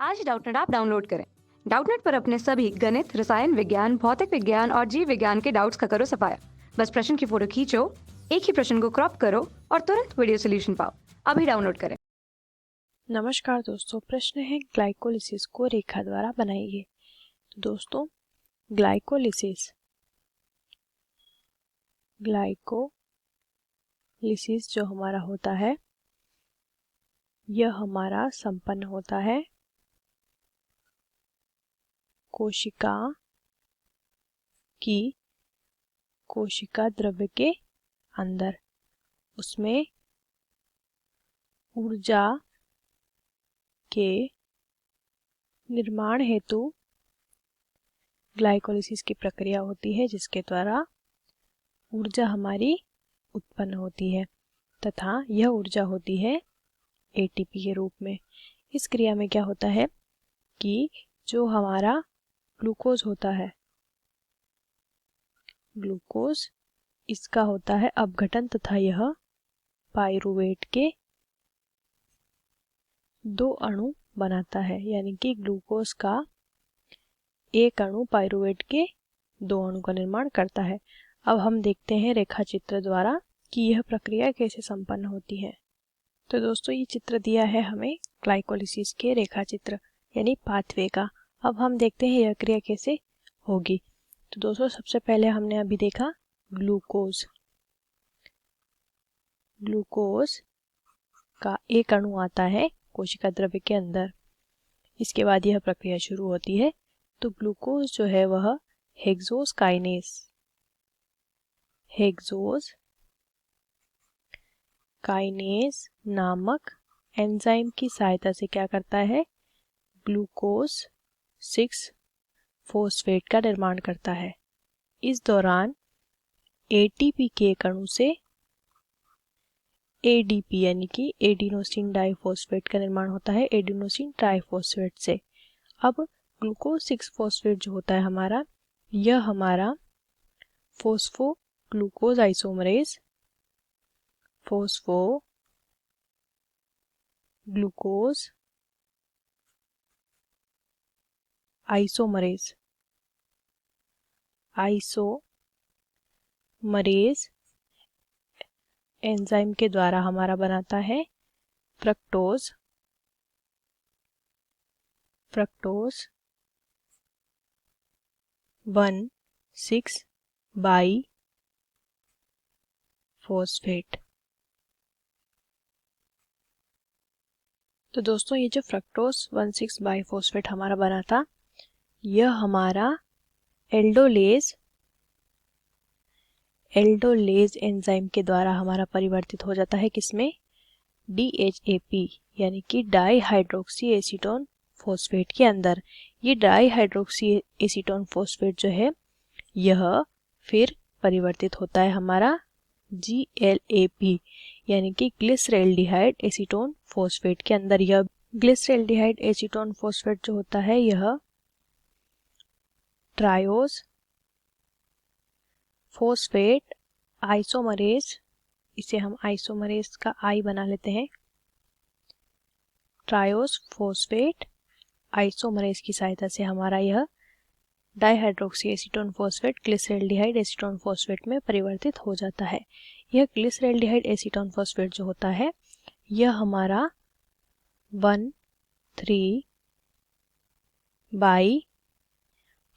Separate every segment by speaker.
Speaker 1: आज Doubtnut app download करें। Doubtnut पर अपने सभी गणित, रसायन विज्ञान, भौतिक विज्ञान और जीव विज्ञान के डाउट्स का करो सफाया। बस प्रश्न की फोटो खींचो, एक ही प्रश्न को क्रॉप करो और तुरंत वीडियो सोल्यूशन पाओ। अभी डाउनलोड करें।
Speaker 2: नमस्कार दोस्तों, प्रश्न है ग्लाइकोलिसिस को रेखा द्वारा बनाइए। तो दोस्तों, ग्लाइकोलिसिस जो हमारा होता है, यह हमारा संपन्न होता है कोशिका की कोशिका द्रव्य के अंदर। उसमें ऊर्जा के निर्माण हेतु ग्लाइकोलिसिस की प्रक्रिया होती है, जिसके द्वारा ऊर्जा हमारी उत्पन्न होती है तथा यह ऊर्जा होती है एटीपी के रूप में। इस क्रिया में क्या होता है कि जो हमारा ग्लूकोज होता है, ग्लूकोज इसका होता है अपघटन तथा यह पाइरूवेट के 2 अणु बनाता है, यानी कि ग्लूकोज का एक अणु पाइरूवेट के 2 अणु का निर्माण करता है। अब हम देखते हैं रेखा चित्र द्वारा कि यह प्रक्रिया कैसे संपन्न होती है। तो दोस्तों, ये चित्र दिया है हमें ग्लाइकोलिसिस के रेखा चित्र यानी पाथवे का। अब हम देखते हैं यह क्रिया कैसे होगी। तो दोस्तों, सबसे पहले हमने अभी देखा ग्लूकोज का एक अणु आता है कोशिका द्रव्य के अंदर। इसके बाद यह प्रक्रिया शुरू होती है। तो ग्लूकोज जो है वह हेक्सोज काइनेज नामक एंजाइम की सहायता से क्या करता है, ग्लूकोज 6 फॉस्फेट का निर्माण करता है। इस दौरान एटीपी के एक अणु से एडीपी यानी कि एडिनोसिन डाइफॉस्फेट का निर्माण होता है एडिनोसिन ट्राइफॉस्फेट से। अब ग्लूकोज 6 फॉस्फेट जो होता है हमारा, यह हमारा फोस्फोग्लूकोज आइसोमरेज एंजाइम के द्वारा हमारा बनाता है फ्रक्टोज 1,6 बाइफॉस्फेट। तो दोस्तों, ये जो फ्रक्टोज 1,6 बाइफॉस्फेट हमारा बना था, यह हमारा एल्डोलेज एंजाइम के द्वारा हमारा परिवर्तित हो जाता है किसमें, DHAP यानी कि डाई हाइड्रोक्सी एसीटोन फॉस्फेट के अंदर। ये डाई हाइड्रोक्सी एसीटोन फॉस्फेट जो है, यह फिर परिवर्तित होता है हमारा GLAP यानी कि ग्लिसरैल्डिहाइड एसीटोन फॉस्फेट के अंदर। यह ग्लिसरैल्डिहाइड एसीटोन फॉस्फेट जो होता है, यह ट्रायोज फॉस्फेट आइसोमरेज, इसे हम आइसोमरेज का आई बना लेते हैं, ट्रायोज फॉस्फेट आइसोमरेज की सहायता से हमारा यह dihydroxy acetone phosphate glyceraldehyde acetone phosphate में परिवर्तित हो जाता है। यह ग्लिसरैल्डिहाइड एसीटोन फॉस्फेट जो होता है, यह हमारा 1,3 बाई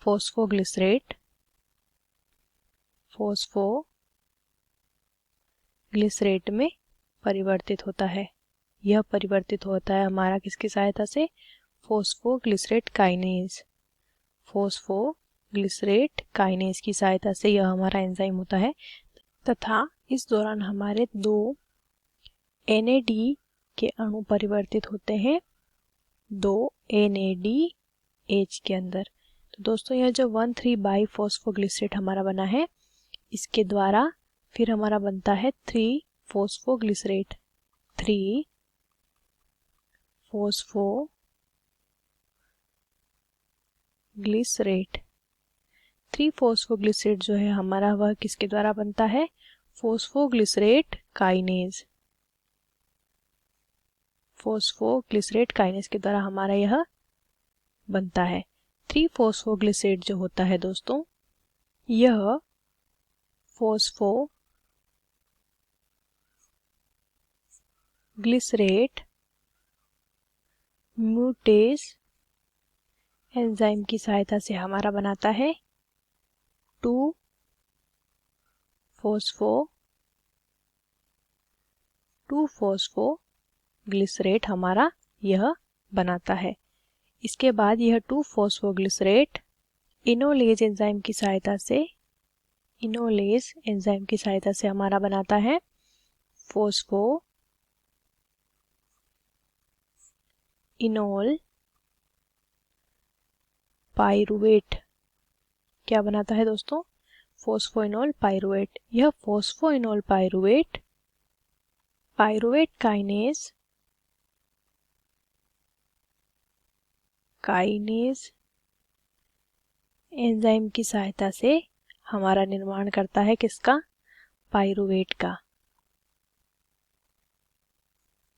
Speaker 2: फोस्फोग्लिसरेट में परिवर्तित होता है। यह परिवर्तित होता है हमारा किसकी सहायता से, फोस्फोग्लिसरेट काइनेज की सहायता से यह हमारा एंजाइम होता है। तथा इस दौरान हमारे 2 NAD के अणु परिवर्तित होते हैं 2 NADH के अंदर। तो दोस्तों, यह जो 1,3 बाइफॉस्फोग्लिसरेट हमारा बना है, इसके द्वारा फिर हमारा बनता है 3 फोस्फोग्लिसरेट जो है हमारा, वह किसके द्वारा बनता है, फोस्फोग्लिसरेट काइनेज के द्वारा हमारा यह बनता है। 3-फॉस्फोग्लिसरेट जो होता है दोस्तों, यह फॉस्फोग्लिसरेट म्यूटेज एंजाइम की सहायता से हमारा बनाता है 2-फॉस्फोग्लिसरेट हमारा यह बनाता है। इसके बाद यह 2-फॉस्फोग्लिसरेट इनोलेज एंजाइम की सहायता से हमारा बनाता है फॉस्फोइनोल पाइरुवेट। क्या बनाता है दोस्तों? Phosphoenol pyruvate. यह फॉस्फोइनोल पाइरुवेट काइनेज एंजाइम की सहायता से हमारा निर्माण करता है किसका? पाइरुवेट का।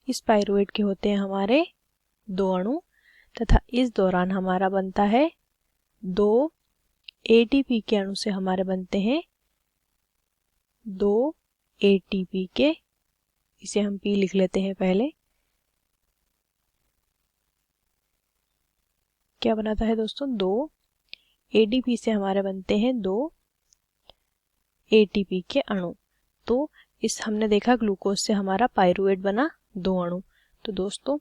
Speaker 2: इस पाइरुवेट के होते हैं हमारे 2 अणु तथा इस दौरान हमारा बनता है 2 ATP के अणु से हमारे बनते हैं 2 ATP के। इसे हम P लिख लेते हैं पहले। क्या बनाता है दोस्तों? 2 ADP से हमारे बनते हैं 2 ATP के अणु। तो इस हमने देखा ग्लूकोज से हमारा पाइरुवेट बना 2 अणु। तो दोस्तों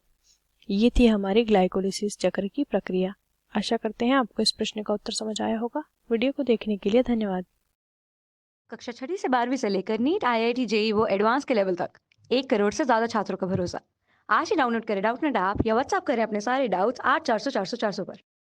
Speaker 2: ये थी हमारी ग्लाइकोलिसिस चक्र की प्रक्रिया। आशा करते हैं आपको इस प्रश्न का उत्तर समझ आया होगा। वीडियो को देखने के लिए धन्यवाद।
Speaker 1: कक्षा 6वीं से 12वीं से लेकर नीट, IIT, JEE वो एडवांस के लेवल तक 1 करोड़ से ज्यादा छात्रों का भरोसा। आज ही डाउनलोड करें डाउटनेट ऐप या व्हाट्सएप करें अपने सारे डाउट्स 8400 400 400 पर।